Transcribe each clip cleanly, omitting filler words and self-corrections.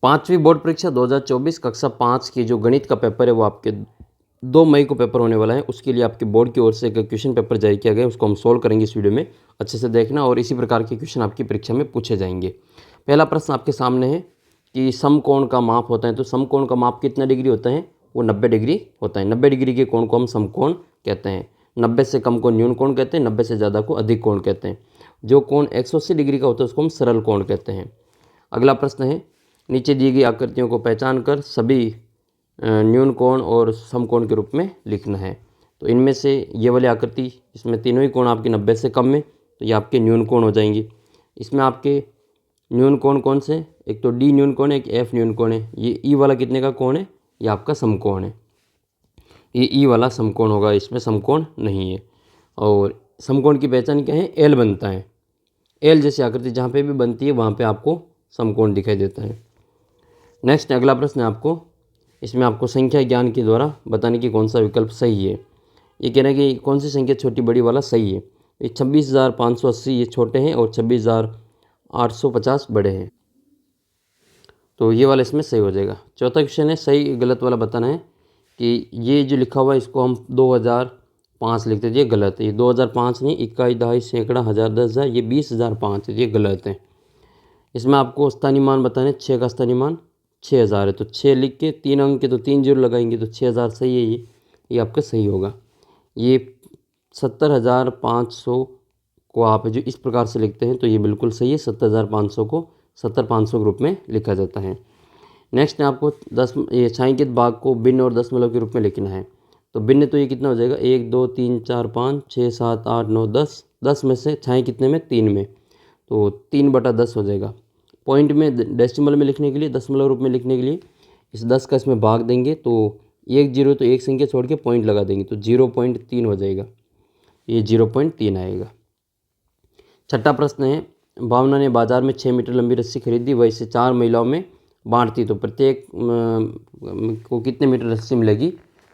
पाँचवीं बोर्ड परीक्षा 2024 कक्षा 5 की जो गणित का पेपर है वो आपके 2 मई को पेपर होने वाला है। उसके लिए आपके बोर्ड की ओर से एक क्वेश्चन पेपर जारी किया गया है, उसको हम सोल्व करेंगे इस वीडियो में। अच्छे से देखना और इसी प्रकार के क्वेश्चन आपकी परीक्षा में पूछे जाएंगे। पहला प्रश्न आपके सामने है कि समकोण का माप होता है, तो समकोण का माप कितना डिग्री होता है? वो 90 डिग्री होता है। 90 डिग्री के कोण को हम समकोण कहते हैं। 90 से कम को न्यून कोण कहते हैं, 90 से ज़्यादा को अधिक कोण कहते हैं। जो कोण 180 डिग्री का होता है उसको हम सरल कोण कहते हैं। अगला प्रश्न है, नीचे दी गई आकृतियों को पहचान कर सभी न्यून कोण और समकोण के रूप में लिखना है। तो इनमें से ये वाली आकृति, इसमें तीनों ही कोण आपके 90 से कम में, तो ये आपके न्यून कोण हो जाएंगे। इसमें आपके न्यून कोण कौन से? एक तो डी न्यून कोण है, एक एफ न्यून कोण है। ये ई वाला कितने का कोण है? ये आपका समकोण है। ये ई वाला समकोण होगा, इसमें समकोण नहीं है। और समकोण की पहचान क्या है? एल बनता है। एल जैसी आकृति जहाँ पे भी बनती है वहाँ पे आपको समकोण दिखाई देता है। नेक्स्ट अगला प्रश्न है आपको, इसमें आपको संख्या ज्ञान के द्वारा बताने की कौन सा विकल्प सही है। ये कहना है कि कौन सी संख्या छोटी बड़ी वाला सही है। ये 26,580 ये छोटे हैं और 26,850 बड़े हैं, तो ये वाला इसमें सही हो जाएगा। चौथा क्वेश्चन है, सही गलत वाला बताना है कि ये जो लिखा हुआ है इसको हम 2005 लिखते हैं, ये गलत है। ये 2005 नहीं, इकाई, दहाई, सैकड़ा, हज़ार, 10,000, ये 20,005 है, ये गलत है। इसमें आपको स्थानीय मान बताने, 6 का स्थानीय मान 6,000 है, तो 6 लिख के 3 अंक के तो 3 जीरो लगाएंगे, तो 6,000 सही है। ये आपका सही होगा। ये 70,500 को आप जो इस प्रकार से लिखते हैं तो ये बिल्कुल सही है। 70,500 को 70,500 के रूप में लिखा जाता है। नेक्स्ट है आपको ये छायांकित भाग को भिन्न और दशमलव के रूप में लिखना है। तो भिन्न तो ये कितना हो जाएगा? 1 2 3 4 5 6 7 8 9 10। 10 में से छाएँ कितने में? 3 में, तो 3/10 हो जाएगा। पॉइंट में डेसिमल में लिखने के लिए, दशमलव रूप में लिखने के लिए इस 10 का इसमें भाग देंगे, तो एक जीरो तो एक संख्या छोड़ के पॉइंट लगा देंगे, तो 0.3 हो जाएगा। ये 0.3 आएगा। छठा प्रश्न है, भावना ने बाजार में 6 मीटर लंबी रस्सी खरीदी, वह इसे 4 महिलाओं में बांटती, तो प्रत्येक को कितने मीटर रस्सी मिलेगी?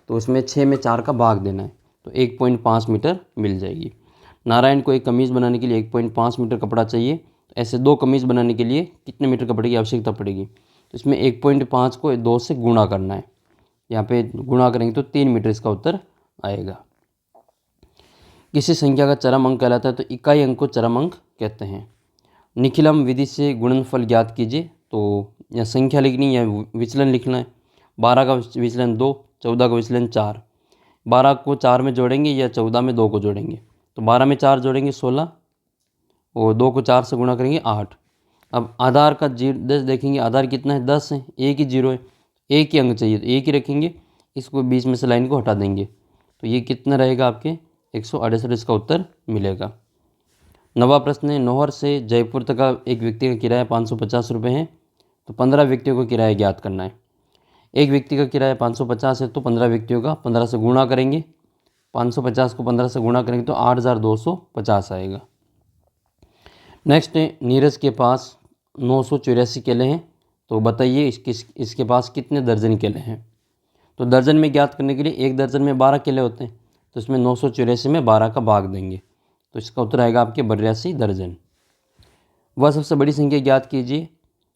तो उसमें 6 में 4 का भाग देना है, तो 1.5 मीटर मिल जाएगी। नारायण को एक कमीज़ बनाने के लिए 1.5 मीटर कपड़ा चाहिए, तो ऐसे 2 कमीज़ बनाने के लिए कितने मीटर कपड़े की आवश्यकता पड़ेगी? तो इसमें 1.5 को 2 से गुणा करना है। यहाँ पे गुणा करेंगे तो 3 मीटर इसका उत्तर आएगा। किसी संख्या का चरम अंक कहलाता है, तो इकाई अंक को चरम अंक कहते हैं। निखिलम विधि से गुणनफल ज्ञात कीजिए, तो या संख्या लिखनी या विचलन लिखना है। 12 का विचलन 2, 14 का विचलन 4। 12 को 4 में जोड़ेंगे या 14 में 2 को जोड़ेंगे, तो 12 में 4 जोड़ेंगे 16 और 2 को 4 से गुणा करेंगे 8। अब आधार का 10 देखेंगे, आधार कितना है? 10 है, एक ही जीरो है, एक ही अंक चाहिए तो एक ही रखेंगे, इसको बीच में से लाइन को हटा देंगे, तो ये कितना रहेगा आपके? 168 इसका उत्तर मिलेगा। नवा प्रश्न है, नौहर से जयपुर तक का एक व्यक्ति का किराया 550 रुपये है, तो 15 व्यक्तियों का किराया ज्ञात करना है। एक व्यक्ति का किराया 550 है, तो 15 व्यक्तियों का 15 से गुणा करेंगे। 550 को 15 से गुणा करेंगे तो 8,250 आएगा। नेक्स्ट है, नीरज के पास 984 केले हैं, तो बताइए इसके पास कितने दर्जन केले हैं? तो दर्जन में ज्ञात करने के लिए एक दर्जन में 12 केले होते हैं, तो इसमें 984 में 12 का भाग देंगे, तो इसका उत्तर आएगा आपके 82 दर्जन। वह सबसे बड़ी संख्या ज्ञात कीजिए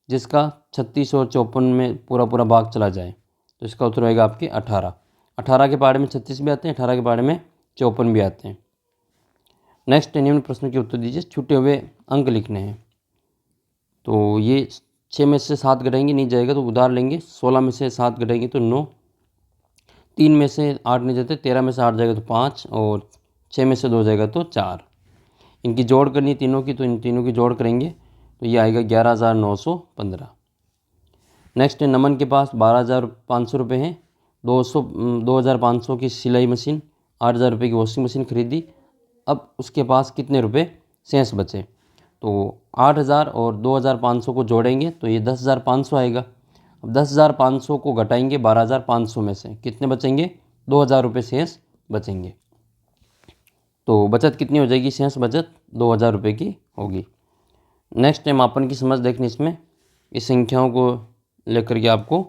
जिसका 36 और 54 में पूरा पूरा भाग चला जाए, तो इसका उत्तर आएगा आपके 18। 18 के पहाड़े में 36 भी आते हैं, 18 के पहाड़े में 54 भी आते हैं। नेक्स्ट निम्न प्रश्न के उत्तर दीजिए, छूटे हुए अंक लिखने हैं। तो ये 6 में से 7 घटाएंगे, नहीं जाएगा तो उधार लेंगे। 16 में से 7 घटाएंगे तो 9, 3 में से 8 नहीं जाते, 13 में से 8 जाएगा तो 5 और 6 में से 2 जाएगा तो 4। इनकी जोड़ करनी है तीनों की, तो इन तीनों की जोड़ करेंगे तो ये आएगा 11,915। नेक्स्ट है, नमन के पास 12,500 रुपये हैं। 2,500 की सिलाई मशीन, 8,000 रुपये की वॉशिंग मशीन खरीदी। अब उसके पास कितने रुपए शेष बचे? तो 8,000 और 2,500 को जोड़ेंगे तो ये 10,500 आएगा। अब 10,500 को घटाएंगे 12,500 में से, कितने बचेंगे? 2,000 रुपये शेष बचेंगे। तो बचत कितनी हो जाएगी? शेष बचत 2,000 रुपये की होगी। नेक्स्ट है, मापन की समझ देखनी। इसमें इस संख्याओं को लेकर के आपको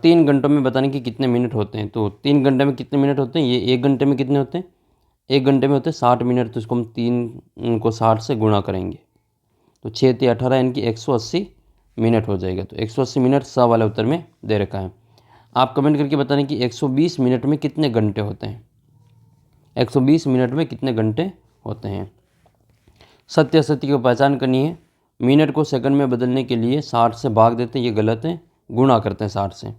3 घंटों में बताने कि कितने मिनट होते हैं। तो 3 घंटे में कितने मिनट होते हैं? ये 1 घंटे में कितने होते हैं? 1 घंटे में होते हैं 60 मिनट, तो इसको हम 3 को 60 से गुणा करेंगे, तो 6 × 18 यानी कि 180 मिनट हो जाएगा। तो 180 मिनट स वाले उत्तर में दे रखा है। आप कमेंट करके बताएं कि 120 मिनट में कितने घंटे होते हैं। 120 मिनट में कितने घंटे होते हैं। सत्य असत्य की पहचान करनी है। मिनट को सेकंड में बदलने के लिए 60 से भाग देते हैं, ये गलत है। गुणा करते हैं 60 से।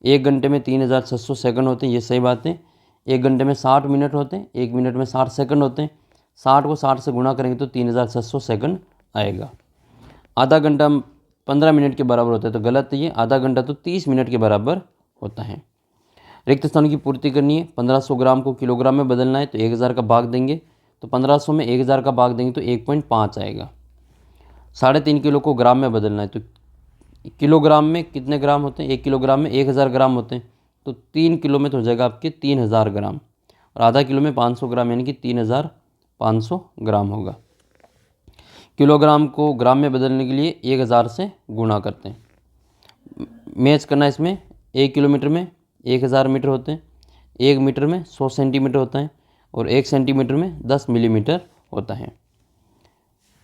1 घंटे में 3600 सेकंड होते हैं, ये सही बात है। 1 घंटे में 60 मिनट होते हैं, 1 मिनट में 60 सेकंड होते हैं। 60 को 60 से गुणा करेंगे तो 3600 सेकंड आएगा। आधा घंटा 15 मिनट के बराबर होता है, तो गलत है ये। आधा घंटा तो 30 मिनट के बराबर होता है। रिक्त स्थान की पूर्ति करनी है। 1500 ग्राम को किलोग्राम में बदलना है, तो 1000 का भाग देंगे, तो 1500 में 1000 का भाग देंगे तो 1.5 आएगा। 3.5 किलो को ग्राम में बदलना है, तो किलोग्राम में कितने ग्राम होते हैं। 1 किलोग्राम में 1000 ग्राम होते हैं, तो 3 किलो में तो हो जाएगा आपके 3000 ग्राम। और आधा किलो में 500 ग्राम, यानी कि 3500 ग्राम होगा। किलोग्राम को ग्राम में बदलने के लिए 1000 से गुणा करते हैं। मैच करना है इसमें। 1 किलोमीटर में 1000 मीटर होते हैं, 1 मीटर में 100 सेंटीमीटर होता है, और 1 सेंटीमीटर में 10 मिलीमीटर होता है।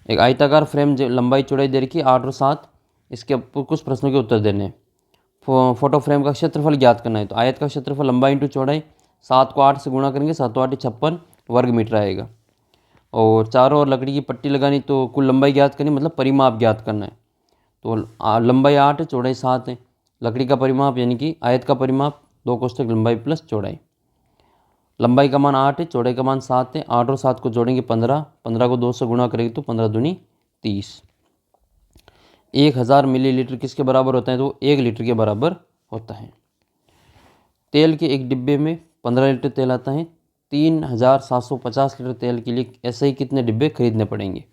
एक आयताकार फ्रेम लंबाई चौड़ाई दे रखी 8 और 7। इसके कुछ प्रश्नों के उत्तर देने हैं। फोटो फ्रेम का क्षेत्रफल ज्ञात करना है, तो आयत का क्षेत्रफल लंबाई इंटू चौड़ाई। 7 को 8 से गुणा करेंगे, 7 8 56 वर्ग मीटर आएगा। और चारों ओर लकड़ी की पट्टी लगानी, तो कुल लंबाई ज्ञात करनी, मतलब परिमाप ज्ञात करना है। तो लंबाई 8 है, चौड़ाई 7 है। लकड़ी का परिमाप यानी कि आयत का परिमाप 2 कोष्ठक लंबाई प्लस चौड़ाई। लंबाई का मान 8 है, चौड़ाई का मान 7 है। 8 और 7 को जोड़ेंगे 15, 15 को 2 से गुणा करेंगे तो 15 दूनी 30। 1000 मिलीलीटर किसके बराबर होता है, तो 1 लीटर के बराबर होता है। तेल के एक डिब्बे में 15 लीटर तेल आता है। 3750 लीटर तेल के लिए ऐसे ही कितने डिब्बे खरीदने पड़ेंगे।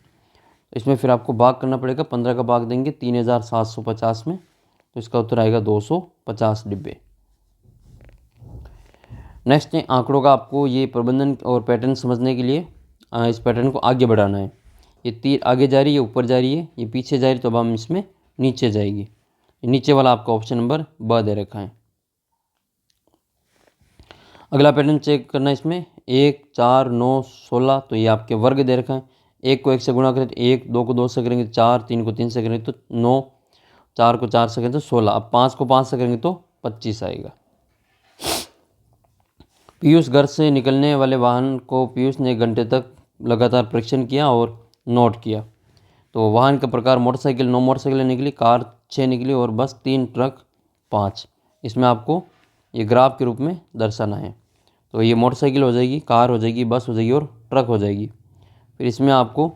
इसमें फिर आपको भाग करना पड़ेगा। 15 का भाग देंगे 3750 में, तो इसका उत्तर आएगा 250 डिब्बे। नेक्स्ट है आंकड़ों का। आपको ये प्रबंधन और पैटर्न समझने के लिए इस पैटर्न को आगे बढ़ाना है। ये तीर आगे जा रही है, ऊपर जा रही है, ये पीछे जा रही है, तो अब हम इसमें नीचे जाएगी। नीचे वाला आपका ऑप्शन नंबर ब दे रखा है। अगला पैटर्न चेक करना है इसमें। 1 4 9 16, तो ये आपके वर्ग दे रखा है। 1 को 1 से गुणा करें तो 1, 2 को 2 से करेंगे तो 4, 3 को 3 से करेंगे तो 9, 4 को 4 से करेंगे तो 16। अब 5 को 5 से करेंगे तो 25 आएगा। पीयूष घर से निकलने वाले वाहन को पीयूष ने 1 घंटे तक लगातार परीक्षण किया और नोट किया। तो वाहन का प्रकार मोटरसाइकिल 9 मोटरसाइकिलें निकली, कार 6 निकली, और बस 3, ट्रक 5। इसमें आपको ये ग्राफ के रूप में दर्शाना है। तो ये मोटरसाइकिल हो जाएगी, कार हो जाएगी, बस हो जाएगी और ट्रक हो जाएगी। फिर इसमें आपको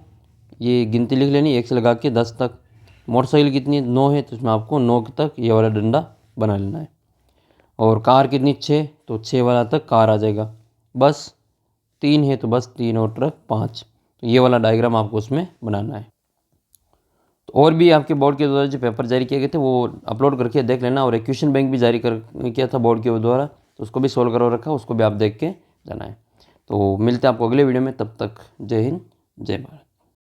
ये गिनती लिख लेनी 1 से लगा के 10 तक। मोटरसाइकिल कितनी 9 है, तो इसमें आपको 9 तक ये वाला डंडा बना लेना है। और कार कितनी 6, तो 6 वाला तक कार आ जाएगा। बस 3 है, तो बस 3, और ट्रक 5। तो ये वाला डायग्राम आपको उसमें बनाना है। तो और भी आपके बोर्ड के द्वारा जो पेपर जारी किए गए थे वो अपलोड करके देख लेना। और एक क्वेश्चन बैंक भी जारी कर किया था बोर्ड के द्वारा, तो उसको भी सोल्व करो रखा, उसको भी आप देख के जाना है। तो मिलते हैं आपको अगले वीडियो में। तब तक जय हिंद, जय भारत।